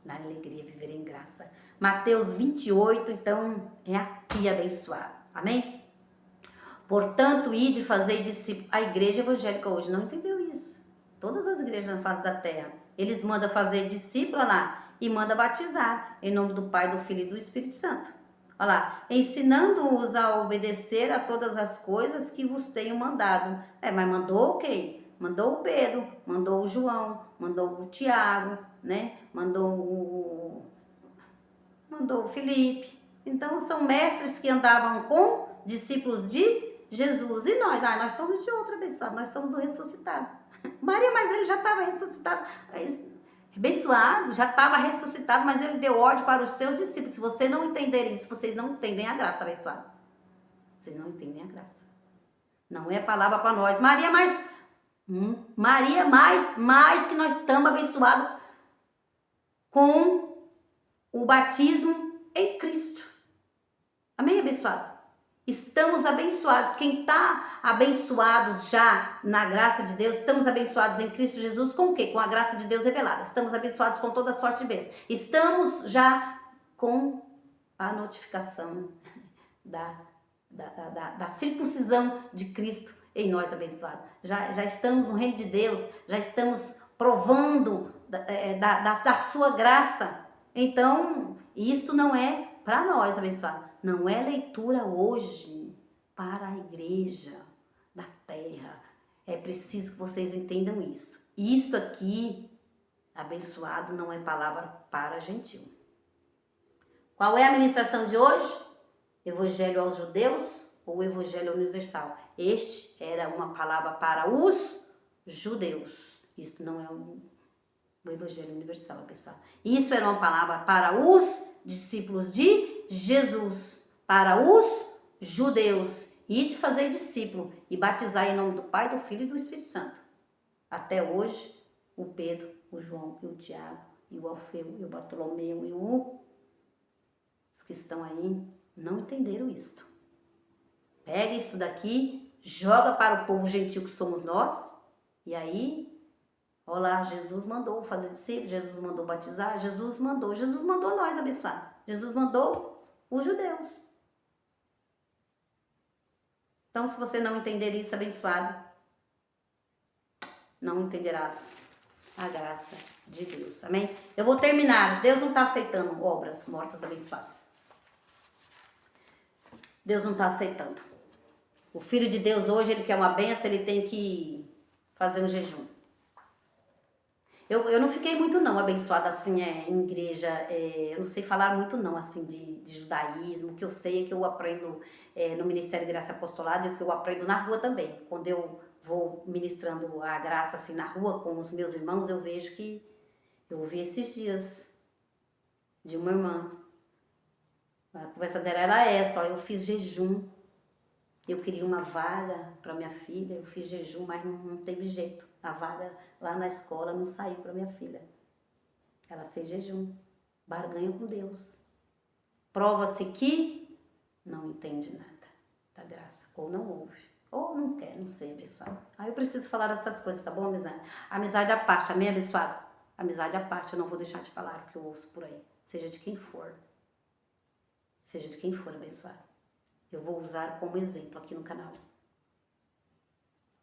Dá alegria, viver em graça. Mateus 28, então, é aqui, abençoado. Amém? Portanto, ide fazer discípulos. A igreja evangélica hoje não entendeu isso. Todas as igrejas na face da terra, eles mandam fazer discípulo lá e mandam batizar em nome do Pai, do Filho e do Espírito Santo. Olha lá, ensinando-os a obedecer a todas as coisas que vos tenho mandado. Mas mandou quem? Mandou o Pedro, mandou o João, mandou o Tiago, né? Mandou o Felipe. Então, são mestres que andavam com discípulos de Jesus. E nós? Nós somos de outra, abençoado. Nós somos do ressuscitado. Maria, mas ele já estava ressuscitado. Abençoado, já estava ressuscitado, mas ele deu ordem para os seus discípulos. Se você não entender isso, vocês não entendem a graça, abençoado. Vocês não entendem a graça. Não é palavra para nós. Maria, mais que nós estamos abençoados com o batismo em Cristo. Amém, abençoado? Estamos abençoados. Quem está abençoado já na graça de Deus, estamos abençoados em Cristo Jesus com o quê? Com a graça de Deus revelada. Estamos abençoados com toda sorte de bênçãos. Estamos já com a notificação da circuncisão de Cristo em nós, abençoado. Já estamos no reino de Deus, já estamos provando da sua graça. Então, isso não é para nós, abençoado. Não é leitura hoje para a igreja da terra. É preciso que vocês entendam isso. Isso aqui, abençoado, não é palavra para gentil. Qual é a ministração de hoje? Evangelho aos judeus ou Evangelho universal? Este era uma palavra para os judeus. Isso não é o Evangelho universal, pessoal. Isso era uma palavra para os discípulos de Jesus, para os judeus. E de fazer discípulo e batizar em nome do Pai, do Filho e do Espírito Santo. Até hoje, o Pedro, o João e o Tiago, e o Alfeu, e o Bartolomeu, e os que estão aí, não entenderam isto. Pega isso daqui, joga para o povo gentil que somos nós, e aí, olá, Jesus mandou fazer discípulo, Jesus mandou batizar, Jesus mandou nós abençoar, Jesus mandou os judeus. Então, se você não entender isso, abençoado, não entenderás a graça de Deus, amém? Eu vou terminar. Deus não está aceitando obras mortas, abençoado. Deus não está aceitando. O Filho de Deus hoje, ele quer uma benção, ele tem que fazer um jejum. Eu não fiquei muito não abençoada assim em igreja, eu não sei falar muito não assim de judaísmo. O que eu sei é que eu aprendo no Ministério de Graça e Apostolado e o que eu aprendo na rua também. Quando eu vou ministrando a graça assim na rua com os meus irmãos, eu vejo que eu ouvi esses dias de uma irmã. A conversa dela era essa, ó, eu fiz jejum, eu queria uma vaga para minha filha, eu fiz jejum, mas não teve jeito. A vaga lá na escola não saiu para minha filha. Ela fez jejum, barganha com Deus. Prova-se que não entende nada da graça, ou não ouve, ou não quer, não sei, abençoado. Aí eu preciso falar dessas coisas, tá bom, amizade? Amizade à parte, amém, abençoado? Amizade à parte, eu não vou deixar de falar o que eu ouço por aí, seja de quem for. Seja de quem for, abençoado. Eu vou usar como exemplo aqui no canal.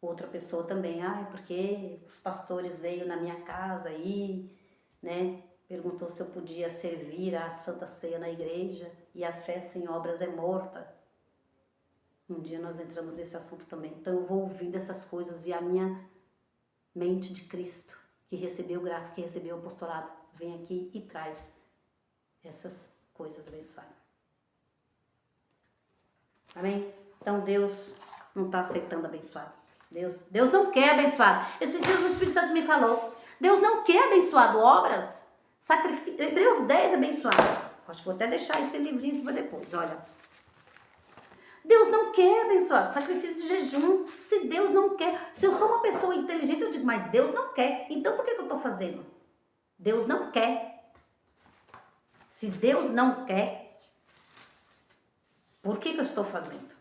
Outra pessoa também, porque os pastores veio na minha casa aí, né? Perguntou se eu podia servir a Santa Ceia na igreja e a fé sem obras é morta. Um dia nós entramos nesse assunto também. Então eu vou ouvindo essas coisas e a minha mente de Cristo, que recebeu graça, que recebeu o apostolado, vem aqui e traz essas coisas abençoadas. Amém? Então Deus não está aceitando abençoado. Deus não quer abençoado. Esses dias o Espírito Santo me falou. Deus não quer abençoado obras. Sacrifício. Hebreus 10 abençoado. Acho que vou até deixar esse livrinho aqui para depois. Olha. Deus não quer abençoado. Sacrifício de jejum. Se Deus não quer. Se eu sou uma pessoa inteligente, eu digo, mas Deus não quer. Então por que eu estou fazendo? Deus não quer. Se Deus não quer, por que eu estou fazendo?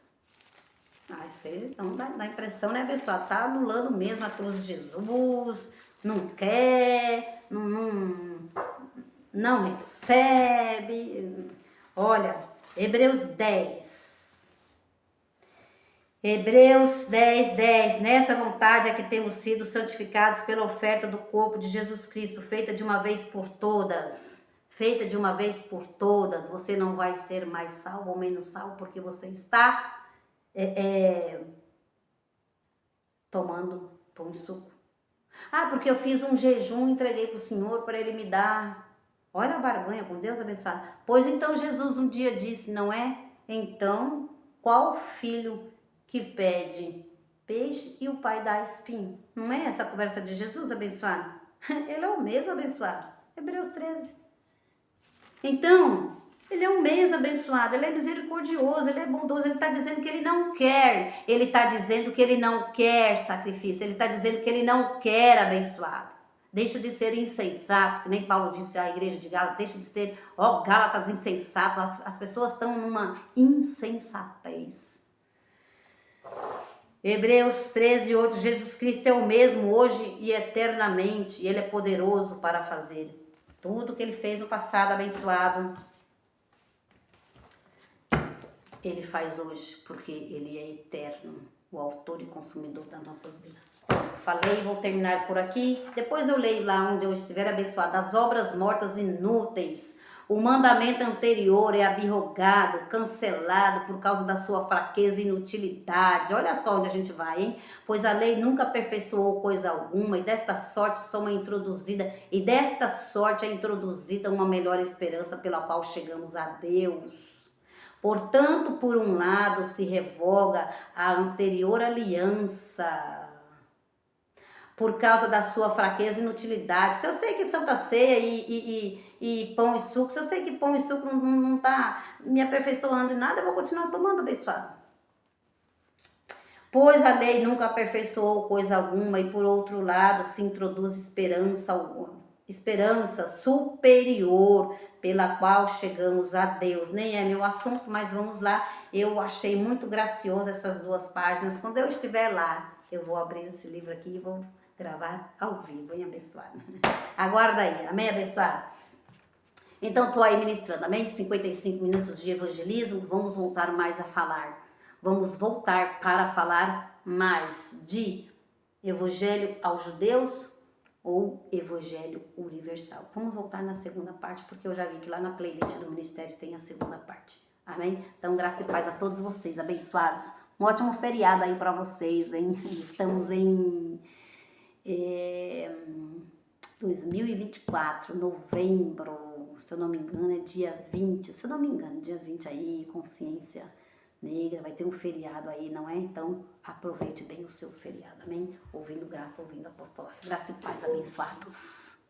Seja, então dá a impressão, né, pessoal? Tá anulando mesmo a cruz de Jesus, não quer, não recebe. Olha, Hebreus 10. Hebreus 10, 10. Nessa vontade é que temos sido santificados pela oferta do corpo de Jesus Cristo, feita de uma vez por todas. Feita de uma vez por todas. Você não vai ser mais salvo ou menos salvo porque você está tomando pão de suco. Porque eu fiz um jejum e entreguei para o Senhor para Ele me dar. Olha a barganha com Deus abençoado. Pois então Jesus um dia disse, não é? Então, qual filho que pede peixe e o pai dá espinho? Não é essa a conversa de Jesus abençoado? Ele é o mesmo abençoado. Hebreus 13. Então, Ele é um mesmo abençoado, Ele é misericordioso, Ele é bondoso. Ele está dizendo que Ele não quer. Ele está dizendo que Ele não quer sacrifício. Ele está dizendo que Ele não quer abençoado. Deixa de ser insensato, que nem Paulo disse à igreja de Gálatas. Deixa de ser, Gálatas insensato. As pessoas estão numa insensatez. Hebreus 13, 8. Jesus Cristo é o mesmo hoje e eternamente. E Ele é poderoso para fazer tudo que Ele fez no passado abençoado. Ele faz hoje porque Ele é eterno, o autor e consumidor das nossas vidas. Pronto, falei, vou terminar por aqui. Depois eu leio lá onde eu estiver abençoado. As obras mortas inúteis. O mandamento anterior é abrogado, cancelado por causa da sua fraqueza e inutilidade. Olha só onde a gente vai, hein? Pois a lei nunca aperfeiçoou coisa alguma, e desta sorte é introduzida uma melhor esperança pela qual chegamos a Deus. Portanto, por um lado, se revoga a anterior aliança por causa da sua fraqueza e inutilidade. Se eu sei que Santa Ceia e pão e suco, se eu sei que pão e suco não tá me aperfeiçoando em nada, eu vou continuar tomando abençoado. Pois a lei nunca aperfeiçoou coisa alguma, e por outro lado se introduz esperança superior pela qual chegamos a Deus. Nem é meu assunto, mas vamos lá. Eu achei muito gracioso essas 2 páginas. Quando eu estiver lá, eu vou abrir esse livro aqui e vou gravar ao vivo, hein, abençoado? Aguarda aí, amém, abençoado? Então, estou aí ministrando, amém? 55 minutos de evangelismo, vamos voltar mais a falar. Vamos voltar para falar mais de evangelho aos judeus ou evangelho universal. Vamos voltar na segunda parte, porque eu já vi que lá na playlist do ministério tem a segunda parte. Amém? Então, graça e paz a todos vocês, abençoados. Um ótimo feriado aí para vocês, hein? Estamos em 2024, novembro, se eu não me engano é dia 20, se eu não me engano, dia 20 aí, consciência negra, vai ter um feriado aí, não é? Então, aproveite bem o seu feriado, amém? Ouvindo graça, ouvindo apostolado. Graça e paz, abençoados.